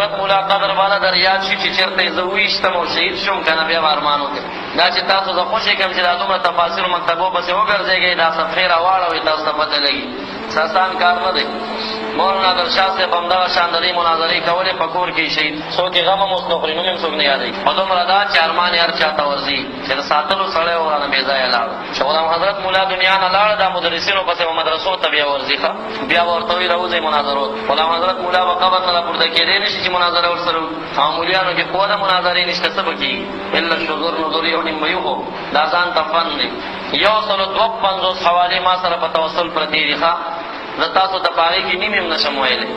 حضرت مولا قدر والا در یاد شي چې چېرته زه وویشتم او شهید شوم که نه بیا به ارمان وکړم. دا چې تاسو زه خوشې کړم چې دا دومره تفاصیلو مکتبو پسې وګرځېږئ، دا صفحې راواړوئ، تاسو ته پته لګي. آسان کار نه دی. مولانا نادرشاه صاحب همدغه شان د دې مناظرې کولې په کور کې شهید. څوک یې غم هم اوس نه خوري، نوم یې هم څوک نه یادوي. په دومره دا چې ارمان یې هر چا ته ورځي چې د ساتلو سړی و رانه بې ځایه لاړ. چې غلام حضرت مولا دنیا نه لاړ، دا مدرسینو پسې به مدرسو ته بیا ورځي ښه، بیا به ورته وایي راوځئ مناظرو. غلام حضرت مولا به قبر نه راپورته کېدی نه شي چې مناظره ورسره وکړي. او مولیانو کې قوه د مناظرې نشته، څه به کېږي؟ الا شذور نظر یو نیم به یو، دا ځان ته فن دی. 152 حوالې ما سره په توسل پرتې دي ښه، زه تاسو ته په هغې کې نیم هم نشم ویلی.